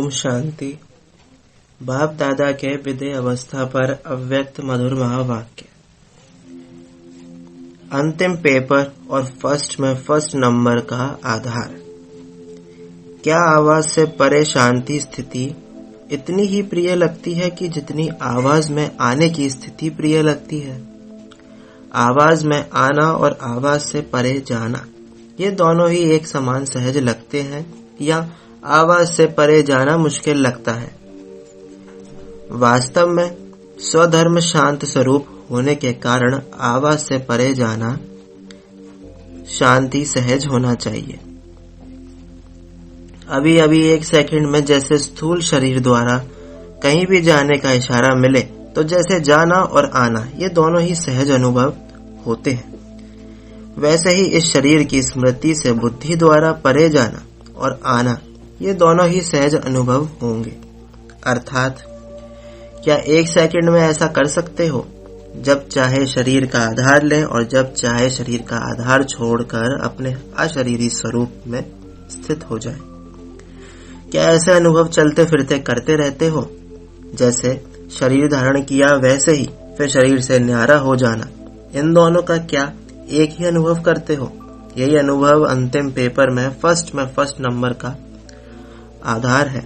ओम शांति। बाप दादा के विदेह अवस्था पर अव्यक्त मधुर महावाक्य। अंतिम पेपर और फर्स्ट में फर्स्ट नंबर का आधार। क्या आवाज से परे शांति स्थिति इतनी ही प्रिय लगती है कि जितनी आवाज में आने की स्थिति प्रिय लगती है? आवाज में आना और आवाज से परे जाना, ये दोनों ही एक समान सहज लगते हैं या आवाज से परे जाना मुश्किल लगता है? वास्तव में स्वधर्म शांत स्वरूप होने के कारण आवाज से परे जाना शांति सहज होना चाहिए। अभी अभी एक सेकंड में जैसे स्थूल शरीर द्वारा कहीं भी जाने का इशारा मिले तो जैसे जाना और आना ये दोनों ही सहज अनुभव होते हैं, वैसे ही इस शरीर की स्मृति से बुद्धि द्वारा परे जाना और आना ये दोनों ही सहज अनुभव होंगे। अर्थात क्या एक सेकंड में ऐसा कर सकते हो, जब चाहे शरीर का आधार लें और जब चाहे शरीर का आधार छोड़कर अपने अशरीरी स्वरूप में स्थित हो जाए? क्या ऐसे अनुभव चलते फिरते करते रहते हो? जैसे शरीर धारण किया वैसे ही फिर शरीर से न्यारा हो जाना, इन दोनों का क्या एक ही अनुभव करते हो? यही अनुभव अंतिम पेपर में फर्स्ट नंबर का आधार है।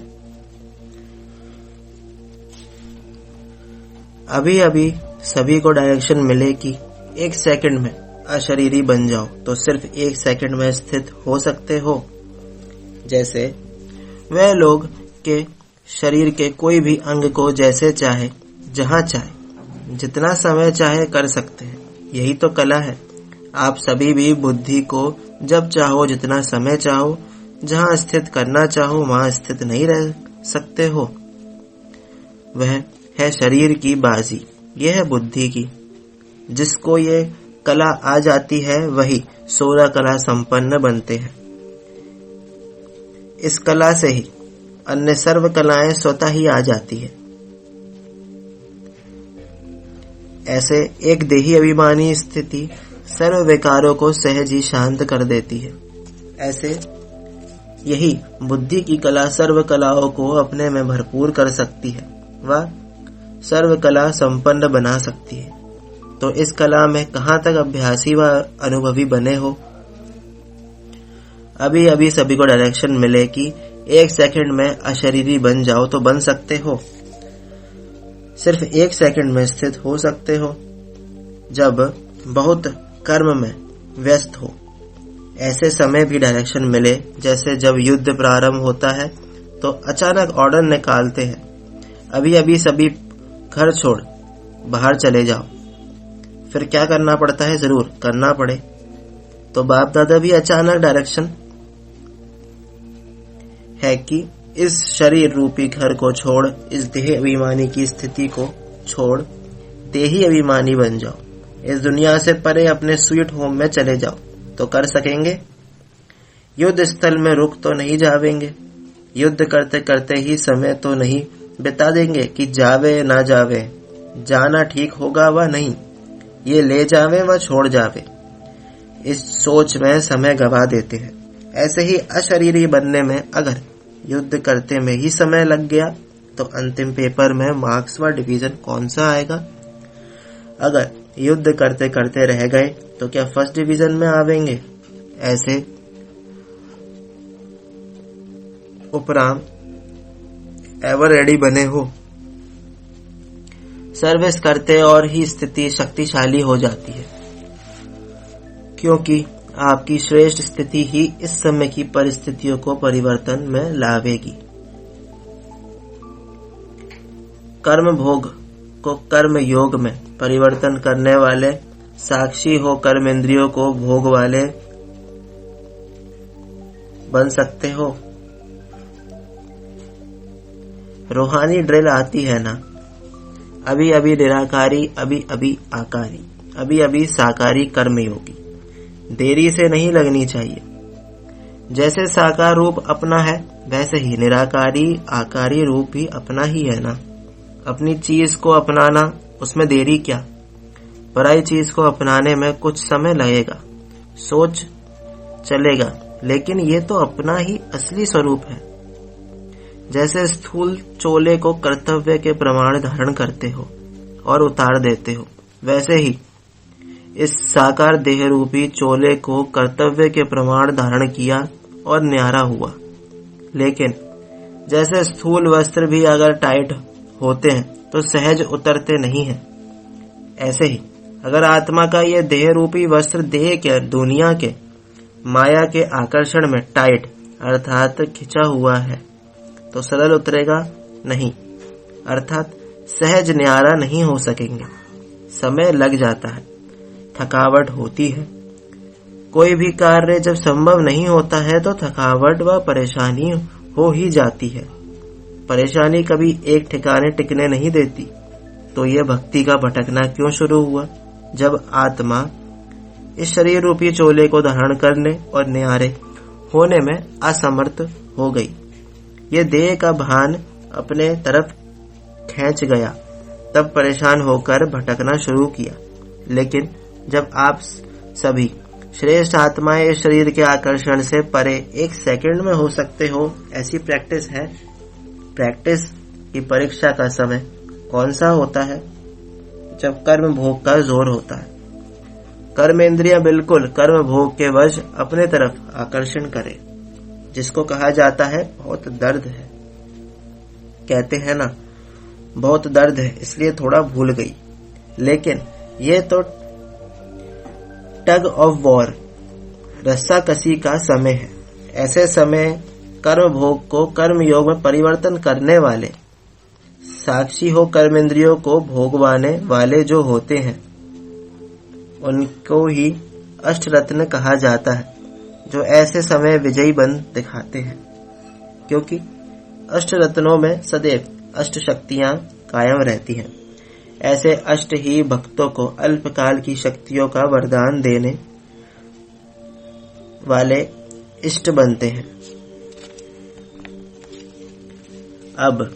अभी अभी सभी को डायरेक्शन मिले कि एक सेकंड में अशरीरी बन जाओ तो सिर्फ एक सेकंड में स्थित हो सकते हो। जैसे वह लोग के शरीर के कोई भी अंग को जैसे चाहे, जहां चाहे, जितना समय चाहे कर सकते हैं। यही तो कला है। आप सभी भी बुद्धि को जब चाहो, जितना समय चाहो, जहां स्थित करना चाहो वहां स्थित नहीं रह सकते हो। वह है शरीर की बाजी, यह है बुद्धि की। जिसको ये कला आ जाती है वही 16 कला संपन्न बनते हैं। इस कला से ही अन्य सर्व कलाएं स्वतः ही आ जाती है। ऐसे एक देही अभिमानी स्थिति सर्व विकारों को सहज ही शांत कर देती है। ऐसे यही बुद्धि की कला सर्व कलाओं को अपने में भरपूर कर सकती है व सर्व कला संपन्न बना सकती है। तो इस कला में कहां तक अभ्यासी व अनुभवी बने हो? अभी अभी सभी को डायरेक्शन मिले कि एक सेकंड में अशरीरी बन जाओ तो बन सकते हो। सिर्फ एक सेकंड में स्थित हो सकते हो जब बहुत कर्म में व्यस्त हो। ऐसे समय भी डायरेक्शन मिले जैसे जब युद्ध प्रारंभ होता है तो अचानक ऑर्डर निकालते हैं, अभी अभी सभी घर छोड़ बाहर चले जाओ। फिर क्या करना पड़ता है? जरूर करना पड़े। तो बाप दादा भी अचानक डायरेक्शन है कि इस शरीर रूपी घर को छोड़, इस देह अभिमानी की स्थिति को छोड़ देही अभिमानी बन जाओ। इस दुनिया से परे अपने स्वीट होम में चले जाओ। तो कर सकेंगे? युद्ध स्थल में रुक तो नहीं जावेंगे। युद्ध करते करते ही समय तो नहीं बिता देंगे कि जावे ना जावे, जाना ठीक होगा व नहीं, ये ले जावे व छोड़ जावे। इस सोच में समय गवा देते हैं। ऐसे ही अशरीरी बनने में अगर युद्ध करते में ही समय लग गया तो अंतिम पेपर में मार्क्स व डिवीजन कौन सा आएगा? अगर युद्ध करते करते रह गए तो क्या फर्स्ट डिवीजन में आवेंगे? ऐसे उपराम एवर रेडी बने हो। सर्विस करते और ही स्थिति शक्तिशाली हो जाती है, क्योंकि आपकी श्रेष्ठ स्थिति ही इस समय की परिस्थितियों को परिवर्तन में लावेगी। कर्म भोग को कर्म योग में परिवर्तन करने वाले साक्षी हो कर्म इंद्रियों को भोग वाले बन सकते हो। रूहानी ड्रिल आती है ना, अभी अभी निराकारी, अभी अभी आकारी, अभी अभी साकारी कर्मयोगी। देरी से नहीं लगनी चाहिए। जैसे साकार रूप अपना है वैसे ही निराकारी आकारी रूप भी अपना ही है ना। अपनी चीज को अपनाना, उसमें देरी क्या? पराई चीज को अपनाने में कुछ समय लगेगा, सोच चलेगा, लेकिन ये तो अपना ही असली स्वरूप है। जैसे स्थूल चोले को कर्तव्य के प्रमाण धारण करते हो और उतार देते हो, वैसे ही इस साकार देह रूपी चोले को कर्तव्य के प्रमाण धारण किया और न्यारा हुआ। लेकिन जैसे स्थूल वस्त्र भी अगर टाइट होते हैं तो सहज उतरते नहीं हैं, ऐसे ही अगर आत्मा का ये देह रूपी वस्त्र देह के दुनिया के माया के आकर्षण में टाइट अर्थात खिंचा हुआ है तो सरल उतरेगा नहीं, अर्थात सहज न्यारा नहीं हो सकेंगे। समय लग जाता है, थकावट होती है। कोई भी कार्य जब संभव नहीं होता है तो थकावट व परेशानी हो ही जाती है। परेशानी कभी एक ठिकाने टिकने नहीं देती। तो ये भक्ति का भटकना क्यों शुरू हुआ? जब आत्मा इस शरीर रूपी चोले को धारण करने और न्यारे होने में असमर्थ हो गई। ये देह का भान अपने तरफ खींच गया, तब परेशान होकर भटकना शुरू किया। लेकिन जब आप सभी श्रेष्ठ आत्माएं इस शरीर के आकर्षण से परे एक सेकंड में हो सकते हो, ऐसी प्रैक्टिस है। प्रैक्टिस की परीक्षा का समय कौन सा होता है? जब कर्म भोग का जोर होता है। कर्म इंद्रियां बिल्कुल कर्म भोग के वश अपने तरफ आकर्षण करे, जिसको कहा जाता है बहुत दर्द है। कहते हैं ना, बहुत दर्द है, इसलिए थोड़ा भूल गई। लेकिन ये तो टग ऑफ वॉर, रस्साकसी का समय है। ऐसे समय कर्म भोग को कर्म योग में परिवर्तन करने वाले, साक्षी हो कर्म इंद्रियों को भोगवाने वाले जो होते हैं, उनको ही अष्टरत्न कहा जाता है, जो ऐसे समय विजयी बन दिखाते हैं। क्योंकि अष्टरत्नों में सदैव अष्ट शक्तियां कायम रहती हैं। ऐसे अष्ट ही भक्तों को अल्पकाल की शक्तियों का वरदान देने वाले इष्ट बनते हैं। अब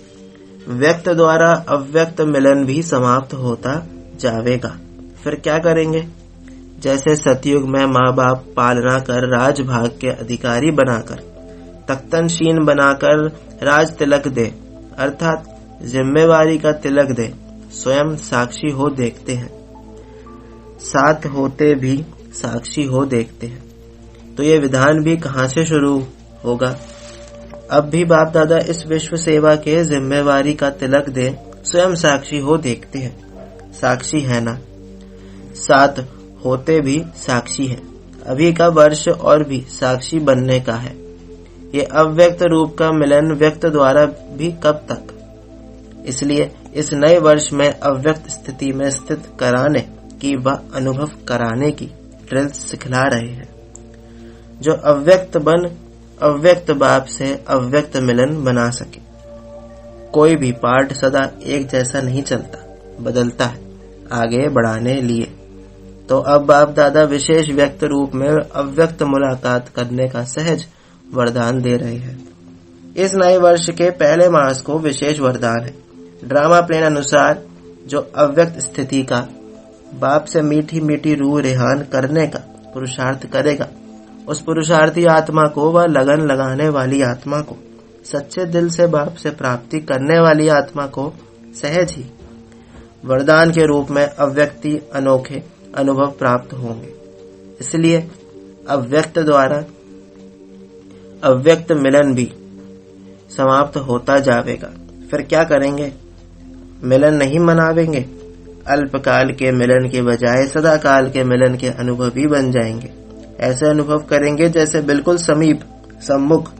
व्यक्त द्वारा अव्यक्त मिलन भी समाप्त होता जावेगा। फिर क्या करेंगे? जैसे सतयुग में माँ बाप पालना कर राजभाग के अधिकारी बनाकर, तख्तनशीन बनाकर राज तिलक दे, अर्थात जिम्मेवारी का तिलक दे, स्वयं साक्षी हो देखते हैं, साथ होते भी साक्षी हो देखते हैं। तो ये विधान भी कहाँ से शुरू होगा? अब भी बाप दादा इस विश्व सेवा के जिम्मेवारी का तिलक दे, स्वयं साक्षी हो देखते हैं। साक्षी है ना, साथ होते भी साक्षी है। अभी का वर्ष और भी साक्षी बनने का है। ये अव्यक्त रूप का मिलन व्यक्त द्वारा भी कब तक? इसलिए इस नए वर्ष में अव्यक्त स्थिति में स्थित कराने की व अनुभव कराने की ड्रिल सिखला रहे हैं। जो अव्यक्त बन अव्यक्त बाप से अव्यक्त मिलन बना सके। कोई भी पाठ सदा एक जैसा नहीं चलता, बदलता है आगे बढ़ाने लिए। तो अब बाप दादा विशेष व्यक्त रूप में अव्यक्त मुलाकात करने का सहज वरदान दे रहे हैं। इस नए वर्ष के पहले मास को विशेष वरदान है। ड्रामा प्लेन अनुसार जो अव्यक्त स्थिति का बाप से मीठी मीठी रूह रेहान करने का पुरुषार्थ करेगा, उस पुरुषार्थी आत्मा को व लगन लगाने वाली आत्मा को, सच्चे दिल से बाप से प्राप्ति करने वाली आत्मा को सहज ही वरदान के रूप में अव्यक्ति अनोखे अनुभव प्राप्त होंगे। इसलिए अव्यक्त द्वारा अव्यक्त मिलन भी समाप्त होता जाएगा। फिर क्या करेंगे? मिलन नहीं मनावेंगे, अल्पकाल के मिलन के बजाय सदा काल के मिलन के अनुभवी बन जाएंगे। ऐसे अनुभव करेंगे जैसे बिल्कुल समीप सम्मुख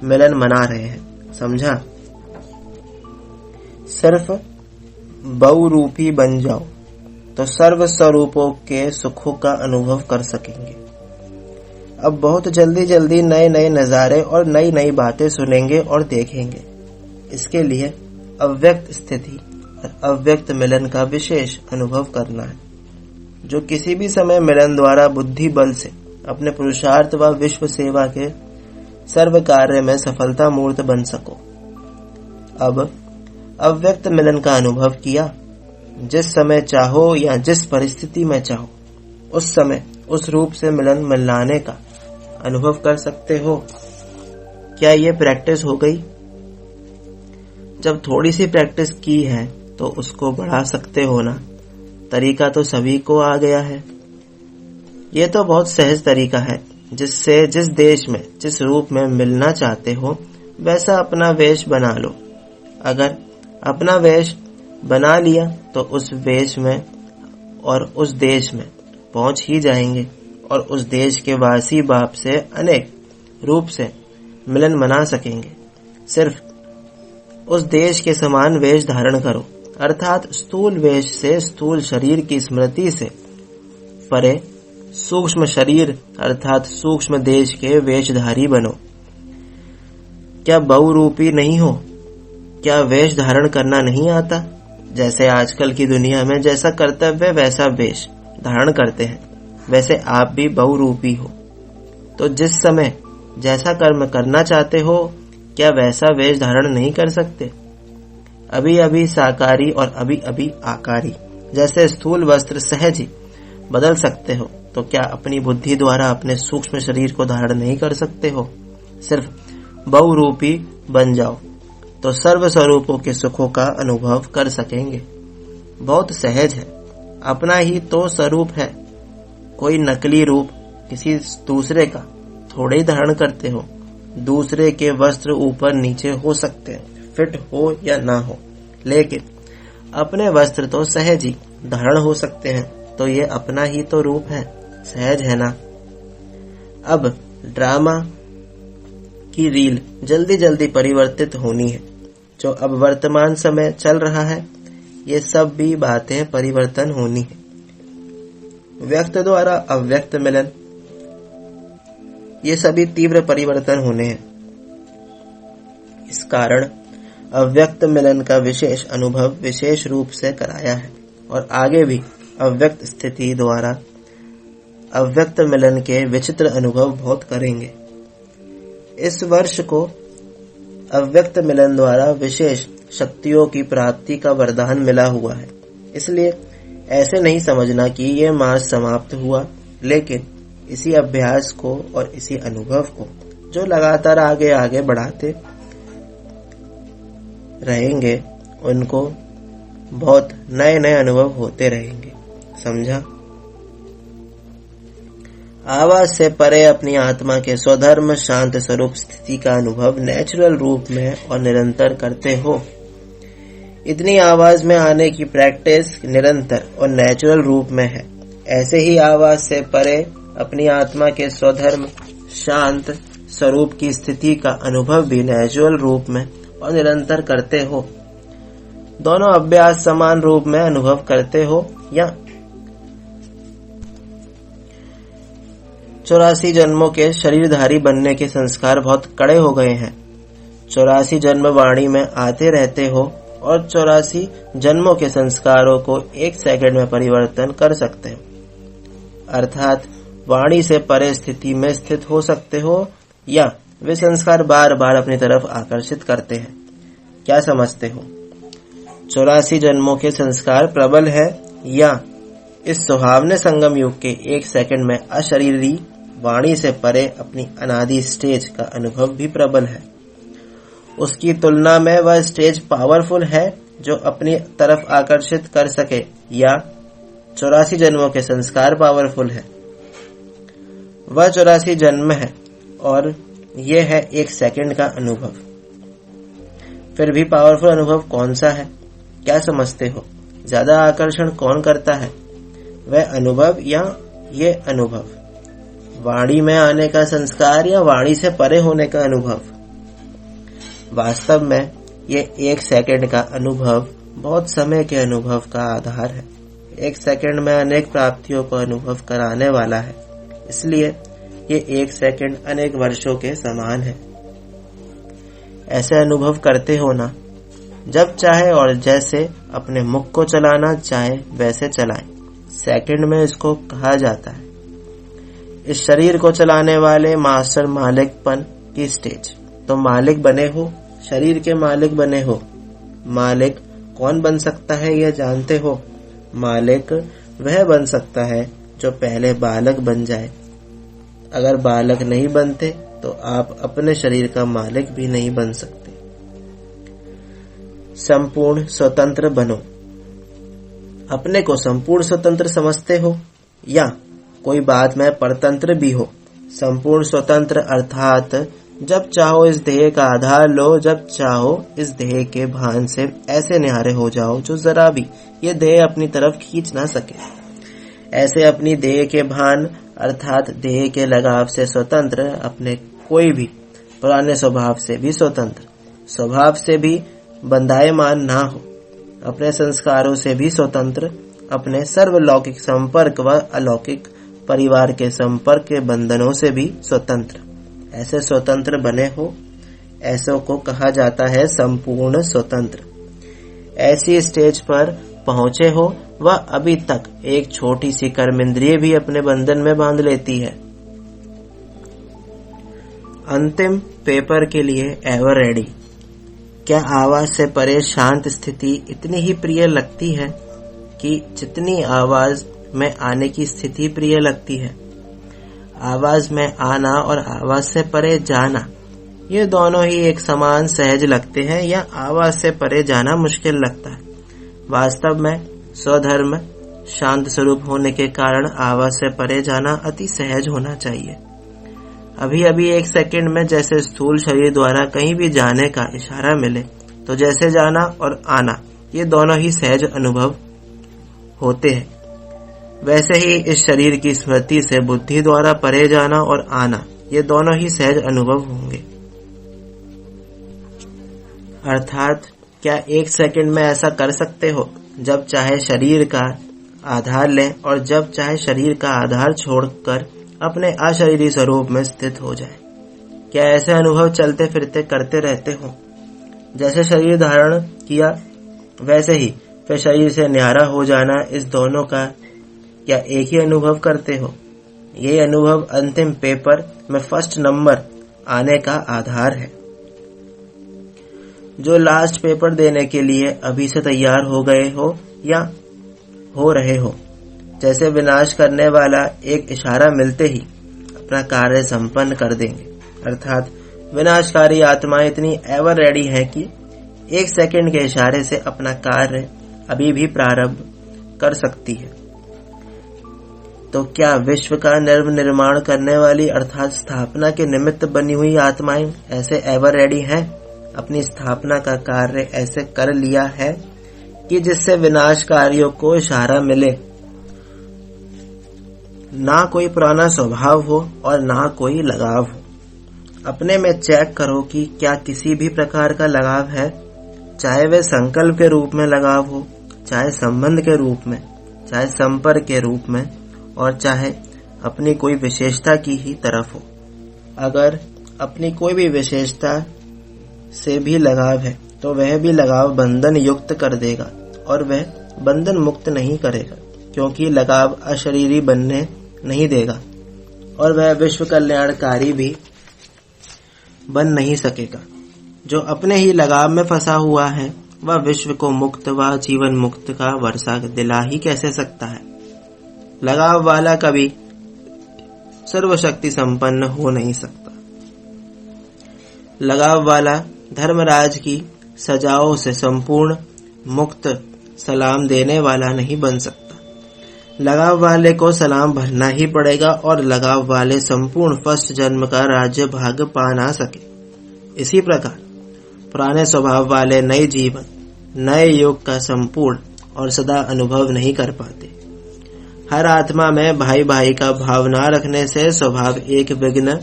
मिलन मना रहे हैं। समझा? सिर्फ बहुरूपी बन जाओ तो सर्व स्वरूपों के सुखों का अनुभव कर सकेंगे। अब बहुत जल्दी जल्दी नए नए नजारे और नई नई बातें सुनेंगे और देखेंगे। इसके लिए अव्यक्त स्थिति और अव्यक्त मिलन का विशेष अनुभव करना है, जो किसी भी समय मिलन द्वारा बुद्धि बल से अपने पुरुषार्थ व विश्व सेवा के सर्व कार्य में सफलता मूर्त बन सको। अब अव्यक्त मिलन का अनुभव किया, जिस समय चाहो या जिस परिस्थिति में चाहो उस समय उस रूप से मिलन मिलाने का अनुभव कर सकते हो। क्या ये प्रैक्टिस हो गई? जब थोड़ी सी प्रैक्टिस की है तो उसको बढ़ा सकते हो ना। तरीका तो सभी को आ गया है। ये तो बहुत सहज तरीका है जिससे जिस देश में जिस रूप में मिलना चाहते हो वैसा अपना वेश बना लो। अगर अपना वेश बना लिया तो उस वेश में और उस देश में पहुंच ही जाएंगे और उस देश के वासी बाप से अनेक रूप से मिलन मना सकेंगे। सिर्फ उस देश के समान वेश धारण करो, अर्थात स्थूल वेश से स्थूल शरीर की स्मृति से परे सूक्ष्म शरीर अर्थात सूक्ष्म देश के वेशधारी बनो। क्या बहुरूपी नहीं हो? क्या वेश धारण करना नहीं आता? जैसे आजकल की दुनिया में जैसा कर्तव्य वैसा वेश धारण करते हैं, वैसे आप भी बहुरूपी हो। तो जिस समय जैसा कर्म करना चाहते हो क्या वैसा वेश धारण नहीं कर सकते? अभी अभी साकारी और अभी अभी आकारी जैसे स्थूल वस्त्र सहज ही बदल सकते हो, तो क्या अपनी बुद्धि द्वारा अपने सूक्ष्म शरीर को धारण नहीं कर सकते हो? सिर्फ बहुरूपी बन जाओ तो सर्व स्वरूपों के सुखों का अनुभव कर सकेंगे। बहुत सहज है, अपना ही तो स्वरूप है। कोई नकली रूप किसी दूसरे का थोड़े ही धारण करते हो। दूसरे के वस्त्र ऊपर नीचे हो सकते हैं, फिट हो या ना हो, लेकिन अपने वस्त्र तो सहज ही धारण हो सकते हैं। तो ये अपना ही तो रूप है, सहज है ना। अब ड्रामा की रील जल्दी जल्दी परिवर्तित होनी है। जो अब वर्तमान समय चल रहा है ये सब भी बातें परिवर्तन होनी है। व्यक्त द्वारा अव्यक्त मिलन, ये सभी तीव्र परिवर्तन होने हैं। इस कारण अव्यक्त मिलन का विशेष अनुभव विशेष रूप से कराया है और आगे भी अव्यक्त स्थिति द्वारा अव्यक्त मिलन के विचित्र अनुभव बहुत करेंगे। इस वर्ष को अव्यक्त मिलन द्वारा विशेष शक्तियों की प्राप्ति का वरदान मिला हुआ है। इसलिए ऐसे नहीं समझना कि ये मास समाप्त हुआ, लेकिन इसी अभ्यास को और इसी अनुभव को जो लगातार आगे आगे बढ़ाते रहेंगे उनको बहुत नए नए अनुभव होते रहेंगे। समझा? आवाज से परे अपनी आत्मा के स्वधर्म शांत स्वरूप स्थिति का अनुभव नेचुरल रूप में और निरंतर करते हो। इतनी आवाज में आने की प्रैक्टिस निरंतर और नेचुरल रूप में है। ऐसे ही आवाज से परे अपनी आत्मा के स्वधर्म शांत स्वरूप की स्थिति का अनुभव भी नेचुरल रूप में और निरंतर करते हो। दोनों अभ्यास समान रूप में अनुभव करते हो या 84 जन्मों के शरीरधारी बनने के संस्कार बहुत कड़े हो गए हैं। 84 जन्म वाणी में आते रहते हो और 84 जन्मों के संस्कारों को 1 सेकंड में परिवर्तन कर सकते हो, अर्थात वाणी से परे स्थिति में स्थित हो सकते हो या वे संस्कार बार बार अपनी तरफ आकर्षित करते हैं। क्या समझते हो? 84 जन्मों के संस्कार प्रबल है या इस सुहावने संगम युग के 1 सेकंड में अशरीरी वाणी से परे अपनी अनादि स्टेज का अनुभव भी प्रबल है? उसकी तुलना में वह स्टेज पावरफुल है जो अपनी तरफ आकर्षित कर सके या 84 जन्मों के संस्कार पावरफुल है? वह 84 जन्म है और यह है 1 सेकंड का अनुभव। फिर भी पावरफुल अनुभव कौन सा है? क्या समझते हो? ज्यादा आकर्षण कौन करता है, वह अनुभव या ये अनुभव? वाणी में आने का संस्कार या वाणी से परे होने का अनुभव? वास्तव में ये 1 सेकंड का अनुभव बहुत समय के अनुभव का आधार है। 1 सेकंड में अनेक प्राप्तियों को अनुभव कराने वाला है, इसलिए ये 1 सेकंड अनेक वर्षों के समान है। ऐसे अनुभव करते हो ना? जब चाहे और जैसे अपने मुख को चलाना चाहे वैसे चलाएं। सेकंड में इसको कहा जाता है। इस शरीर को चलाने वाले मास्टर मालिकपन की स्टेज। तो मालिक बने हो, शरीर के मालिक बने हो। मालिक कौन बन सकता है यह जानते हो? मालिक वह बन सकता है जो पहले बालक बन जाए। अगर बालक नहीं बनते तो आप अपने शरीर का मालिक भी नहीं बन सकते। संपूर्ण स्वतंत्र बनो। अपने को संपूर्ण स्वतंत्र समझते हो या कोई बात में परतंत्र भी हो? संपूर्ण स्वतंत्र अर्थात जब चाहो इस देह का आधार लो, जब चाहो इस देह के भान से ऐसे निहारे हो जाओ जो जरा भी ये देह अपनी तरफ खींच ना सके। ऐसे अपनी देह के भान अर्थात देह के लगाव से स्वतंत्र, अपने कोई भी पुराने स्वभाव से भी स्वतंत्र, स्वभाव से भी बंधायमान ना हो, अपने संस्कारों से भी स्वतंत्र, अपने सर्वलौकिक संपर्क व अलौकिक परिवार के संपर्क के बंधनों से भी स्वतंत्र। ऐसे स्वतंत्र बने हो, ऐसों को कहा जाता है संपूर्ण स्वतंत्र। ऐसी स्टेज पर पहुंचे हो वह अभी तक एक छोटी सी कर्मेंद्रिय भी अपने बंधन में बांध लेती है। अंतिम पेपर के लिए एवर रेडी। क्या आवाज से परे शांत स्थिति इतनी ही प्रिय लगती है कि जितनी आवाज में आने की स्थिति प्रिय लगती है? आवाज में आना और आवाज से परे जाना ये दोनों ही एक समान सहज लगते हैं या आवाज से परे जाना मुश्किल लगता है? वास्तव में स्वधर्म शांत स्वरूप होने के कारण आवाज से परे जाना अति सहज होना चाहिए। अभी अभी एक सेकंड में जैसे स्थूल शरीर द्वारा कहीं भी जाने का इशारा मिले तो जैसे जाना और आना ये दोनों ही सहज अनुभव होते हैं, वैसे ही इस शरीर की स्मृति से बुद्धि द्वारा परे जाना और आना ये दोनों ही सहज अनुभव होंगे। अर्थात क्या एक सेकंड में ऐसा कर सकते हो जब चाहे शरीर का आधार लें और जब चाहे शरीर का आधार छोड़कर अपने अशरीरी स्वरूप में स्थित हो जाए? क्या ऐसे अनुभव चलते फिरते करते रहते हो? जैसे शरीर धारण किया वैसे ही फिर शरीर से न्यारा हो जाना, इस दोनों का क्या एक ही अनुभव करते हो? ये अनुभव अंतिम पेपर में फर्स्ट नंबर आने का आधार है। जो लास्ट पेपर देने के लिए अभी से तैयार हो गए हो या हो रहे हो, जैसे विनाश करने वाला एक इशारा मिलते ही अपना कार्य संपन्न कर देंगे। अर्थात विनाशकारी आत्मा इतनी एवर रेडी है कि एक सेकंड के इशारे से अपना कार्य अभी भी प्रारंभ कर सकती है। तो क्या विश्व का निर्माण करने वाली अर्थात स्थापना के निमित्त बनी हुई आत्माएं ऐसे एवर रेडी हैं? अपनी स्थापना का कार्य ऐसे कर लिया है कि जिससे विनाशकारियों को इशारा मिले, ना कोई पुराना स्वभाव हो और ना कोई लगाव हो। अपने में चेक करो कि क्या किसी भी प्रकार का लगाव है, चाहे वह संकल्प के रूप में लगाव हो, चाहे संबंध के रूप में, चाहे संपर्क के रूप में, और चाहे अपनी कोई विशेषता की ही तरफ हो। अगर अपनी कोई भी विशेषता से भी लगाव है तो वह भी लगाव बंधन युक्त कर देगा और वह बंधन मुक्त नहीं करेगा, क्योंकि लगाव अशरीरी बनने नहीं देगा और वह विश्व कल्याणकारी भी बन नहीं सकेगा। जो अपने ही लगाव में फंसा हुआ है वह विश्व को मुक्त व जीवन मुक्त का वर्षा दिला ही कैसे सकता है? लगाव वाला कभी सर्वशक्ति संपन्न हो नहीं सकता। लगाव वाला धर्मराज की सजाओं से संपूर्ण मुक्त सलाम देने वाला नहीं बन सकता। लगाव वाले को सलाम भरना ही पड़ेगा और लगाव वाले संपूर्ण फर्स्ट जन्म का राज्य भाग पा ना सके। इसी प्रकार पुराने स्वभाव वाले नए जीवन नए युग का संपूर्ण और सदा अनुभव नहीं कर पाते। हर आत्मा में भाई भाई का भाव न रखने से स्वभाव एक विघ्न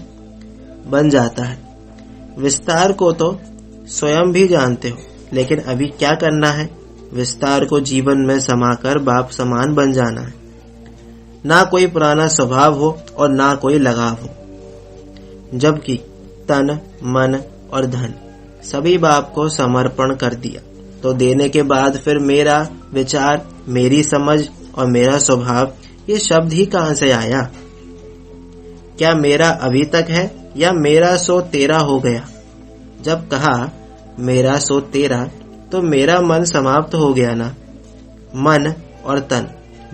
बन जाता है। विस्तार को तो स्वयं भी जानते हो, लेकिन अभी क्या करना है? विस्तार को जीवन में समाकर बाप समान बन जाना है। ना कोई पुराना स्वभाव हो और ना कोई लगाव हो, जबकि तन मन और धन सभी बाप को समर्पण कर दिया तो देने के बाद फिर मेरा विचार, मेरी समझ और मेरा स्वभाव ये शब्द ही कहां से आया? क्या मेरा अभी तक है या मेरा सो तेरा हो गया? जब कहा मेरा सो तेरा तो मेरा मन समाप्त हो गया ना। मन और तन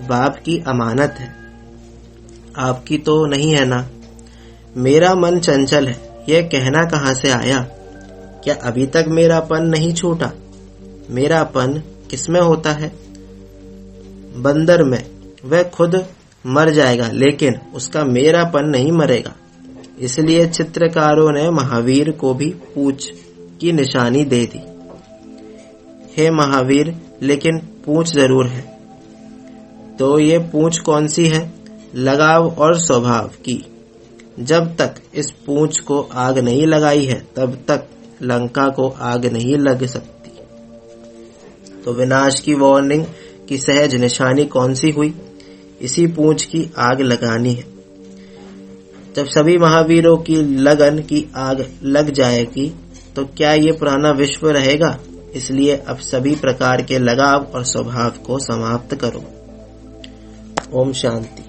बाप की अमानत है, आपकी तो नहीं है ना। मेरा मन चंचल है, यह कहना कहां से आया? क्या अभी तक मेरापन नहीं छूटा? मेरापन किसमें होता है? बंदर में। वह खुद मर जाएगा लेकिन उसका मेरापन नहीं मरेगा। इसलिए चित्रकारों ने महावीर को भी पूंछ की निशानी दे दी। हे महावीर, लेकिन पूंछ जरूर है। तो ये पूंछ कौन सी है? लगाव और स्वभाव की। जब तक इस पूंछ को आग नहीं लगाई है तब तक लंका को आग नहीं लग सकती। तो विनाश की वार्निंग की सहज निशानी कौन सी हुई? इसी पूंछ की आग लगानी है। जब सभी महावीरों की लगन की आग लग जाएगी तो क्या ये पुराना विश्व रहेगा? इसलिए अब सभी प्रकार के लगाव और स्वभाव को समाप्त करो। ओम शांति।